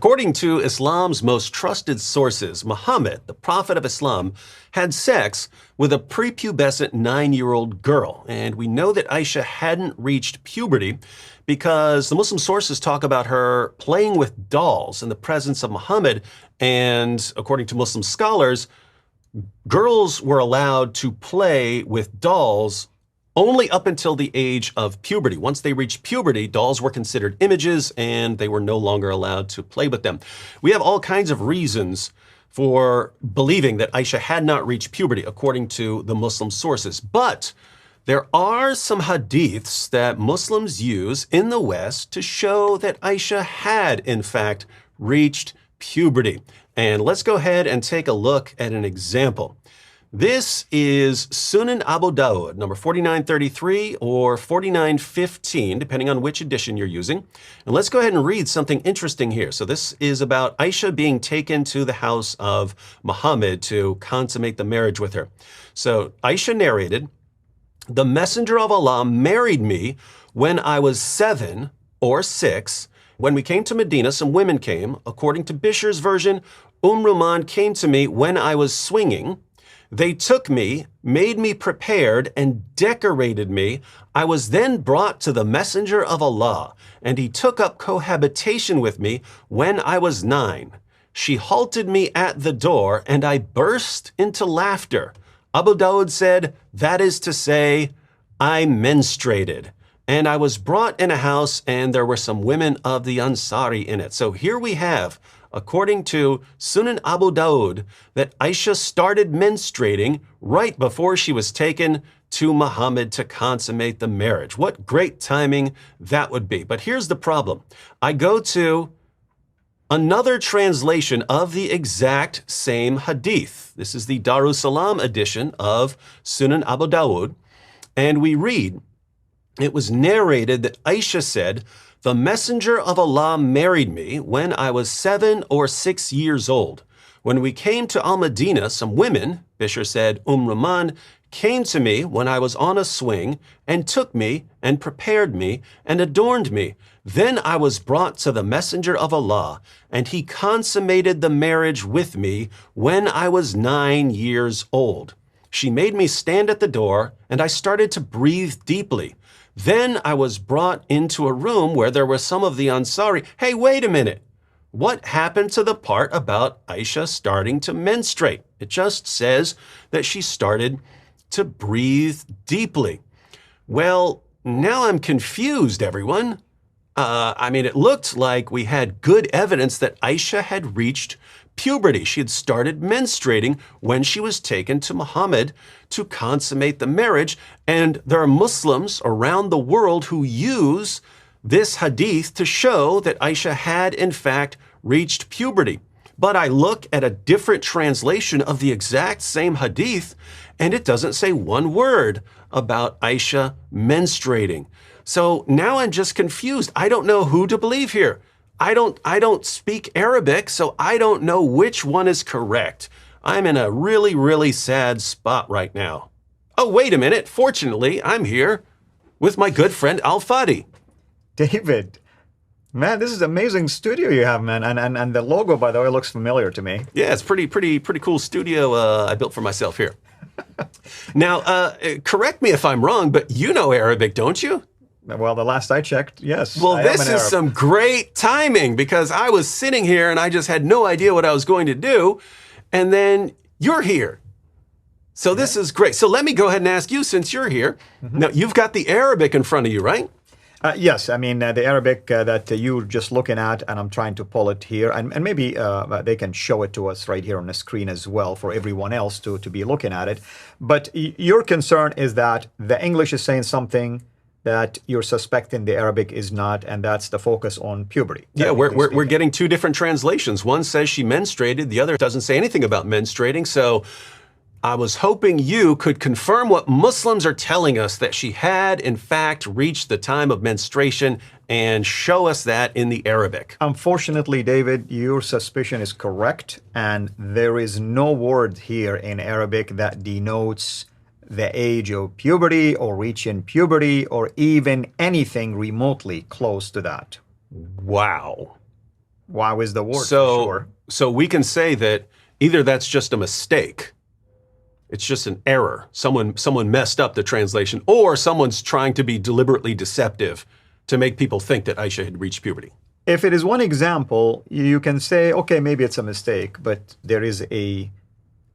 According to Islam's most trusted sources, Muhammad, the prophet of Islam, had sex with a prepubescent 9-year-old girl. And we know that Aisha hadn't reached puberty because the Muslim sources talk about her playing with dolls in the presence of Muhammad. And according to Muslim scholars, girls were allowed to play with dolls only up until the age of puberty. Once they reached puberty, dolls were considered images and they were no longer allowed to play with them. We have all kinds of reasons for believing that Aisha had not reached puberty, according to the Muslim sources. But there are some hadiths that Muslims use in the West to show that Aisha had, in fact, reached puberty. And let's go ahead and take a look at an example. This is Sunan Abu Dawud, number 4933 or 4915, depending on which edition you're using. And let's go ahead and read something interesting here. So this is about Aisha being taken to the house of Muhammad to consummate the marriage with her. So Aisha narrated, "The Messenger of Allah married me when I was 7 or 6. When we came to Medina, some women came. According to Bishr's version, Ruman came to me when I was swinging. They took me, made me prepared, and decorated me. I was then brought to the Messenger of Allah, and he took up cohabitation with me when I was 9. She halted me at the door, and I burst into laughter." Abu Dawud said, "That is to say, I menstruated. And I was brought in a house, and there were some women of the Ansari in it." So here we have, according to Sunan Abu Dawud, that Aisha started menstruating right before she was taken to Muhammad to consummate the marriage. What great timing that would be. But here's the problem. I go to another translation of the exact same hadith. This is the Darussalam edition of Sunan Abu Dawud. And we read, it was narrated that Aisha said, "The Messenger of Allah married me when I was 7 or 6 years old. When we came to Al-Madinah, some women," Bishr said, Ruman, "came to me when I was on a swing and took me and prepared me and adorned me. Then I was brought to the Messenger of Allah, and he consummated the marriage with me when I was 9 years old. She made me stand at the door, and I started to breathe deeply. Then I was brought into a room where there were some of the Ansari." Hey, wait a minute. What happened to the part about Aisha starting to menstruate? It just says that she started to breathe deeply. Well, now I'm confused, everyone. It looked like we had good evidence that Aisha had reached puberty. She had started menstruating when she was taken to Muhammad to consummate the marriage. And there are Muslims around the world who use this hadith to show that Aisha had, in fact, reached puberty. But I look at a different translation of the exact same hadith, and it doesn't say one word about Aisha menstruating. So now I'm just confused. I don't know who to believe here. I don't speak Arabic, so I don't know which one is correct. I'm in a really, really sad spot right now. Oh, wait a minute. Fortunately, I'm here with my good friend Al-Fadi. David, man, this is an amazing studio you have, man. And the logo, by the way, looks familiar to me. Yeah, it's pretty cool studio I built for myself here. Now, correct me if I'm wrong, but you know Arabic, don't you? Well, the last I checked, yes. Well, this is some great timing because I was sitting here and I just had no idea what I was going to do. And then you're here. So this is great. So let me go ahead and ask you, since you're here. Now, you've got the Arabic in front of you, right? Yes, the Arabic that you're just looking at, and I'm trying to pull it here, and maybe they can show it to us right here on the screen as well for everyone else to be looking at it. But your concern is that the English is saying something that you're suspecting the Arabic is not, and that's the focus on puberty. Yeah, we're getting two different translations. One says she menstruated, the other doesn't say anything about menstruating. So I was hoping you could confirm what Muslims are telling us, that she had, in fact, reached the time of menstruation, and show us that in the Arabic. Unfortunately, David, your suspicion is correct, and there is no word here in Arabic that denotes the age of puberty or reaching puberty or even anything remotely close to that. Wow. Wow is the word, So, for sure. so we can say that either that's just a mistake, it's just an error. Someone messed up the translation, or someone's trying to be deliberately deceptive to make people think that Aisha had reached puberty. If it is one example, you can say, okay, maybe it's a mistake, but there is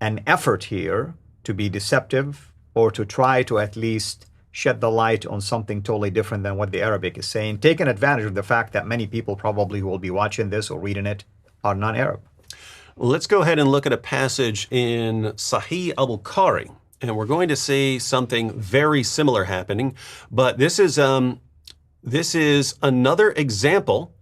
an effort here to be deceptive or to try to at least shed the light on something totally different than what the Arabic is saying, taking advantage of the fact that many people probably who will be watching this or reading it are non-Arab. Let's go ahead and look at a passage in Sahih al-Bukhari, and we're going to see something very similar happening, but this is another example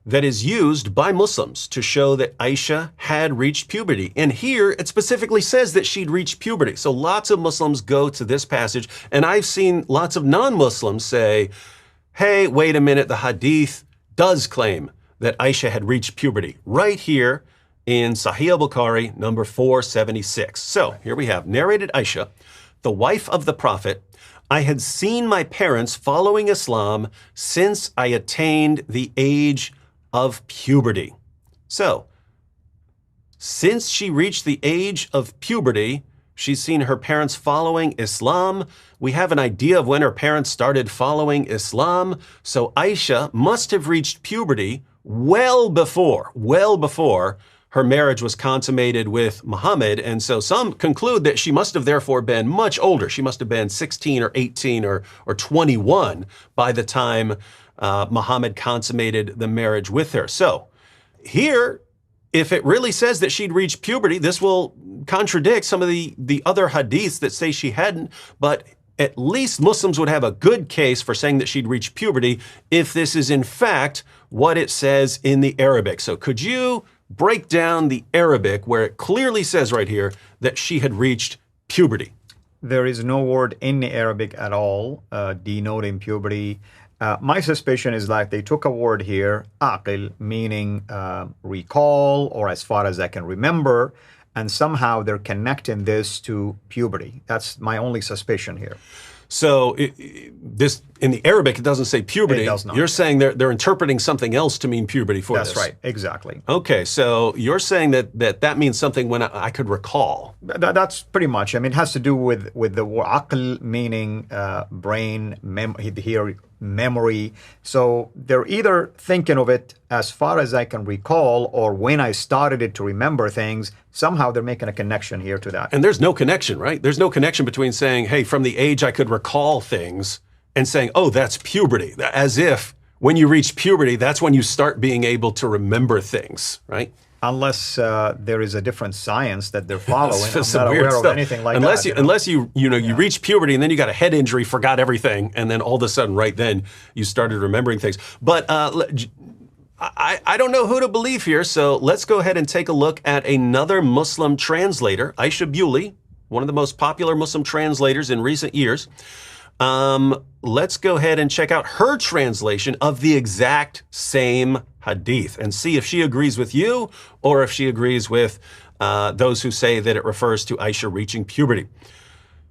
that is used by Muslims to show that Aisha had reached puberty. And here it specifically says that she'd reached puberty. So lots of Muslims go to this passage, and I've seen lots of non-Muslims say, hey, wait a minute, the Hadith does claim that Aisha had reached puberty right here in Sahih al-Bukhari, number 476. So here we have narrated Aisha, the wife of the Prophet. I had seen my parents following Islam since I attained the age of puberty. So, since she reached the age of puberty, she's seen her parents following Islam. We have an idea of when her parents started following Islam. So Aisha must have reached puberty well before her marriage was consummated with Muhammad. And so some conclude that she must have therefore been much older. She must have been 16 or 18 or 21 by the time Muhammad consummated the marriage with her. So here, if it really says that she'd reached puberty, this will contradict some of the other hadiths that say she hadn't, but at least Muslims would have a good case for saying that she'd reached puberty if this is in fact what it says in the Arabic. So could you break down the Arabic where it clearly says right here that she had reached puberty? There is no word in the Arabic at all denoting puberty. My suspicion is that they took a word here, aqil, meaning recall, or as far as I can remember, and somehow they're connecting this to puberty. That's my only suspicion here. So this in the Arabic, it doesn't say puberty. It does not. You're saying they're interpreting something else to mean puberty for this. That's right, exactly. Okay, so you're saying that means something when I could recall. That's pretty much. I mean, it has to do with the word aql, meaning brain, memory. So they're either thinking of it as far as I can recall, or when I started it to remember things. Somehow they're making a connection here to that. And there's no connection, right? There's no connection between saying, hey, from the age I could recall things, and saying, oh, that's puberty. As if when you reach puberty, that's when you start being able to remember things, right? Unless there is a different science that they're following. I'm Some not weird aware of stuff. anything like unless that. You, unless you reach puberty and then you got a head injury, forgot everything, and then all of a sudden, right then, you started remembering things. But I don't know who to believe here, so let's go ahead and take a look at another Muslim translator, Aisha Bewley, one of the most popular Muslim translators in recent years. Let's go ahead and check out her translation of the exact same hadith and see if she agrees with you or if she agrees with those who say that it refers to Aisha reaching puberty.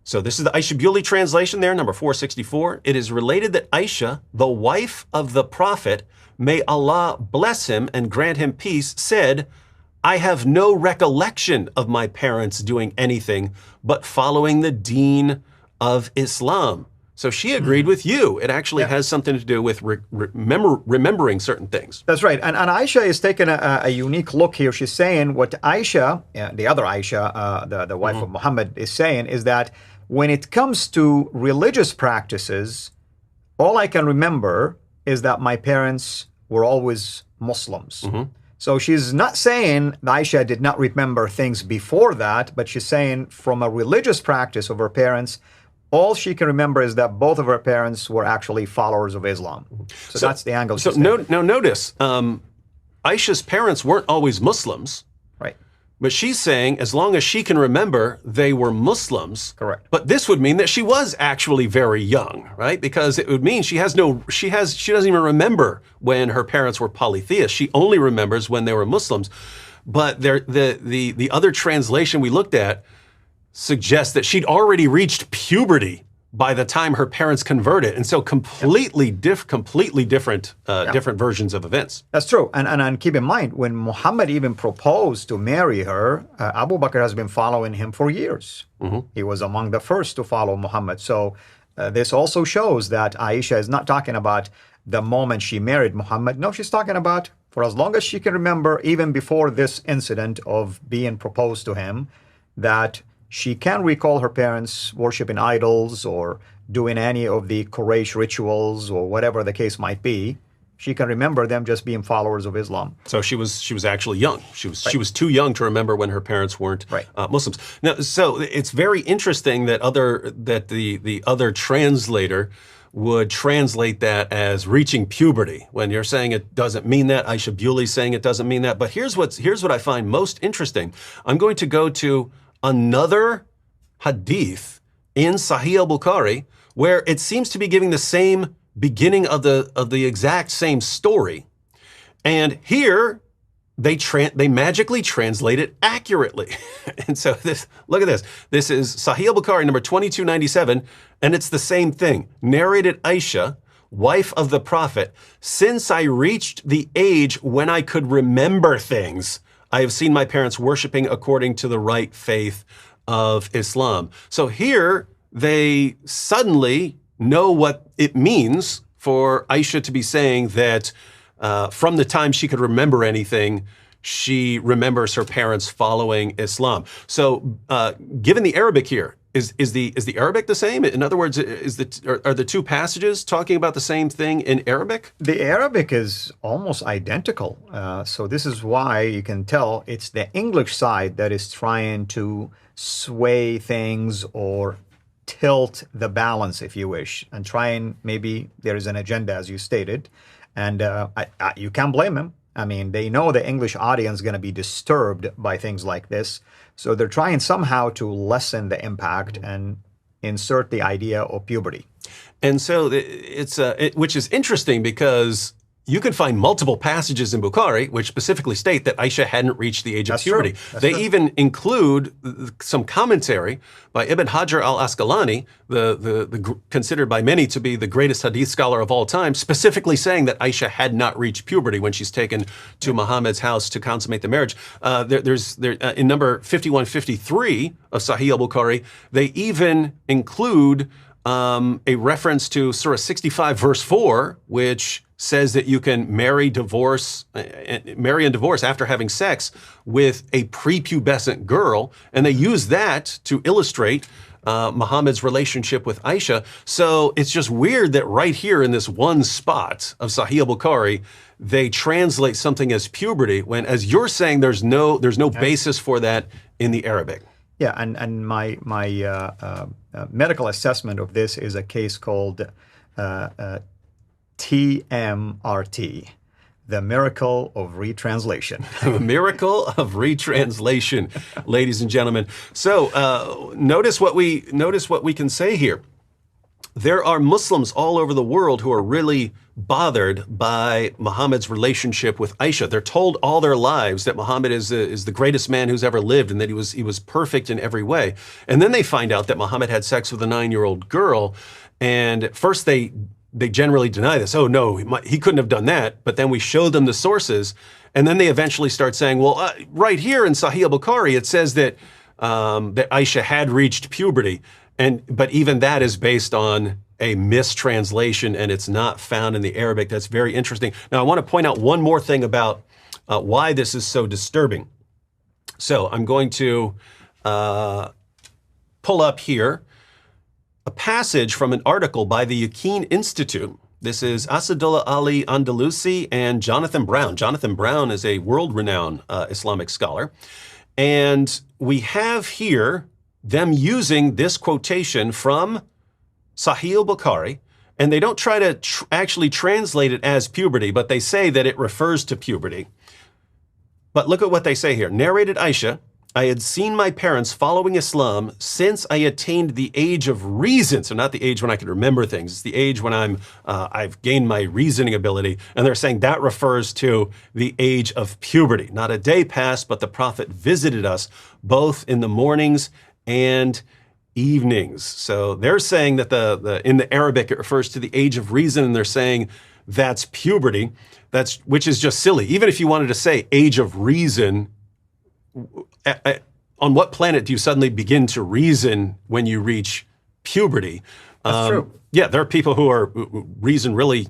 So this is the Aisha Bewley translation there, number 464. It is related that Aisha, the wife of the Prophet, may Allah bless him and grant him peace, said, I have no recollection of my parents doing anything but following the deen of Islam. So she agreed with you. It actually has something to do with remembering certain things. That's right. And Aisha is taking a unique look here. She's saying what Aisha, the other Aisha, the wife of Muhammad, is saying is that when it comes to religious practices, all I can remember is that my parents were always Muslims. So she's not saying Aisha did not remember things before that, but she's saying from a religious practice of her parents, all she can remember is that both of her parents were actually followers of Islam. So that's the angle. So now notice, Aisha's parents weren't always Muslims. Right. But she's saying as long as she can remember, they were Muslims. Correct. But this would mean that she was actually very young, right? Because it would mean she doesn't even remember when her parents were polytheists. She only remembers when they were Muslims. But the other translation we looked at suggests that she'd already reached puberty by the time her parents converted. And so completely different different versions of events. That's true. And keep in mind, when Muhammad even proposed to marry her, Abu Bakr has been following him for years. He was among the first to follow Muhammad. So this also shows that Aisha is not talking about the moment she married Muhammad. No, she's talking about for as long as she can remember, even before this incident of being proposed to him, that she can recall her parents worshiping idols or doing any of the Quraysh rituals or whatever the case might be. She can remember them just being followers of Islam. So she was actually young. She was too young to remember when her parents weren't Muslims. Now, so it's very interesting that the other translator would translate that as reaching puberty. When you're saying it doesn't mean that, Aisha Bewley's saying it doesn't mean that. But here's what I find most interesting. I'm going to go to another hadith in Sahih al-Bukhari where it seems to be giving the same beginning of the exact same story. And here they magically translate it accurately. And so look at this. This is Sahih al-Bukhari number 2297, and it's the same thing. Narrated Aisha, wife of the Prophet, since I reached the age when I could remember things, I have seen my parents worshiping according to the right faith of Islam. So here they suddenly know what it means for Aisha to be saying that from the time she could remember anything, she remembers her parents following Islam. So given the Arabic here, is the Arabic the same? In other words, are the two passages talking about the same thing in Arabic? The Arabic is almost identical. So this is why you can tell it's the English side that is trying to sway things or tilt the balance, if you wish, and try and maybe there is an agenda, as you stated. And you can't blame them. I mean, they know the English audience is going to be disturbed by things like this. So they're trying somehow to lessen the impact and insert the idea of puberty. And so which is interesting because you can find multiple passages in Bukhari which specifically state that Aisha hadn't reached the age of puberty. They even include some commentary by Ibn Hajar al-Asqalani, considered by many to be the greatest hadith scholar of all time, specifically saying that Aisha had not reached puberty when she's taken to Muhammad's house to consummate the marriage. In number 5153 of Sahih al-Bukhari, they even include a reference to Surah 65, verse 4, which says that you can marry and divorce after having sex with a prepubescent girl, and they use that to illustrate Muhammad's relationship with Aisha. So it's just weird that right here in this one spot of Sahih al-Bukhari, they translate something as puberty when, as you're saying, there's no basis for that in the Arabic. Yeah, and my medical assessment of this is a case called TMRT, the miracle of retranslation. The miracle of retranslation, ladies and gentlemen. So notice what we can say here. There are Muslims all over the world who are really bothered by Muhammad's relationship with Aisha. They're told all their lives that Muhammad is the greatest man who's ever lived and that he was perfect in every way. And then they find out that Muhammad had sex with a 9-year-old girl. And at first they generally deny this. Oh, no, he couldn't have done that. But then we show them the sources. And then they eventually start saying, well, right here in Sahih al-Bukhari, it says that Aisha had reached puberty. But even that is based on a mistranslation, and it's not found in the Arabic. That's very interesting. Now, I want to point out one more thing about why this is so disturbing. So I'm going to pull up here a passage from an article by the Yaqeen Institute. This is Asadullah Ali Andalusi and Jonathan Brown. Jonathan Brown is a world-renowned Islamic scholar. And we have here them using this quotation from Sahih al-Bukhari, and they don't try to actually translate it as puberty, but they say that it refers to puberty. But look at what they say here. Narrated Aisha, I had seen my parents following Islam since I attained the age of reason. So not the age when I can remember things. It's the age when I've gained my reasoning ability. And they're saying that refers to the age of puberty. Not a day passed, but the Prophet visited us both in the mornings and evenings. So they're saying that in the Arabic it refers to the age of reason, and they're saying that's puberty. Which is just silly. Even if you wanted to say age of reason, on what planet do you suddenly begin to reason when you reach puberty? That's true. Yeah, there are people who reason really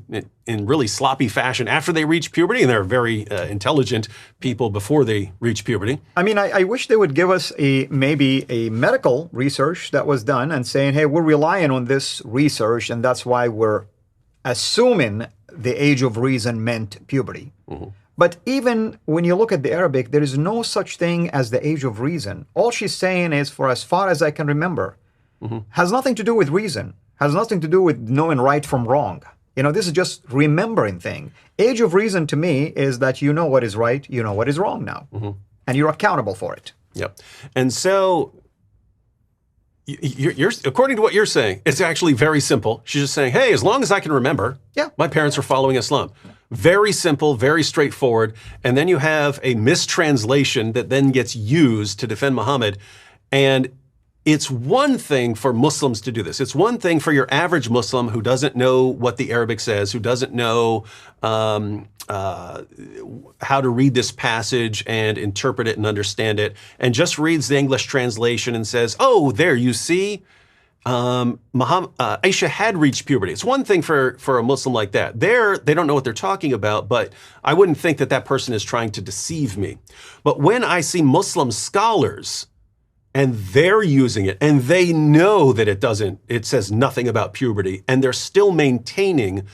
in really sloppy fashion after they reach puberty, and there are very intelligent people before they reach puberty. I mean, I wish they would give us maybe a medical research that was done and saying, hey, we're relying on this research, and that's why we're assuming the age of reason meant puberty. Mm-hmm. But even when you look at the Arabic, there is no such thing as the age of reason. All she's saying is, for as far as I can remember, mm-hmm. has nothing to do with reason, has nothing to do with knowing right from wrong. This is just remembering thing. Age of reason to me is that you know what is right, you know what is wrong now, mm-hmm. and you're accountable for it. Yep. And so, you're according to what you're saying, it's actually very simple. She's just saying, hey, as long as I can remember, my parents are following Islam. Very simple, very straightforward. And then you have a mistranslation that then gets used to defend Muhammad. And it's one thing for Muslims to do this. It's one thing for your average Muslim who doesn't know what the Arabic says, who doesn't know how to read this passage and interpret it and understand it, and just reads the English translation and says, oh, there, you see, Aisha had reached puberty. It's one thing for a Muslim like that. They don't know what they're talking about, but I wouldn't think that person is trying to deceive me. But when I see Muslim scholars and they're using it, and they know that it says nothing about puberty, and they're still maintaining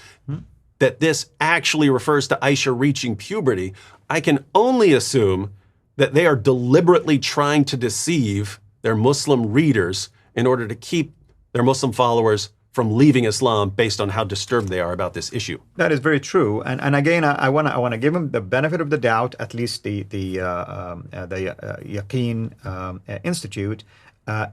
that this actually refers to Aisha reaching puberty, I can only assume that they are deliberately trying to deceive their Muslim readers in order to keep their Muslim followers from leaving Islam based on how disturbed they are about this issue. That is very true, and again, I want to give them the benefit of the doubt. At least the Yaqeen Institute,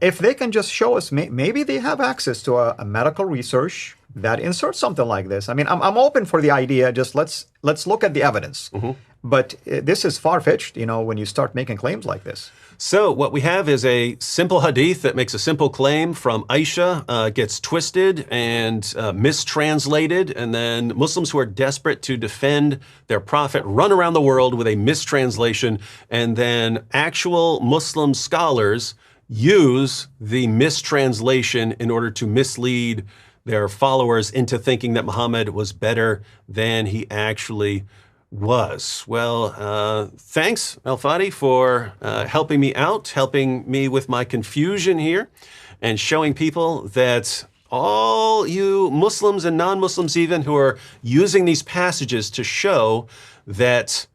if they can just show us, maybe they have access to a medical research that inserts something like this. I mean, I'm open for the idea. Just let's look at the evidence. Mm-hmm. But this is far-fetched, when you start making claims like this. So what we have is a simple hadith that makes a simple claim from Aisha, gets twisted and mistranslated, and then Muslims who are desperate to defend their prophet run around the world with a mistranslation, and then actual Muslim scholars use the mistranslation in order to mislead their followers into thinking that Muhammad was better than he actually was. Well, thanks, Al-Fadi, for helping me out, helping me with my confusion here, and showing people that all you Muslims and non-Muslims even who are using these passages to show that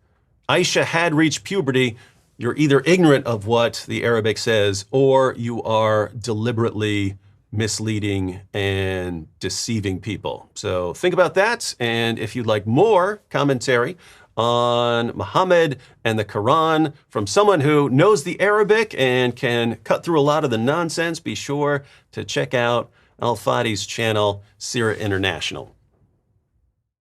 Aisha had reached puberty, you're either ignorant of what the Arabic says, or you are deliberately misleading and deceiving people. So think about that. And if you'd like more commentary on Muhammad and the Quran from someone who knows the Arabic and can cut through a lot of the nonsense, be sure to check out Al-Fadi's channel, Sira International.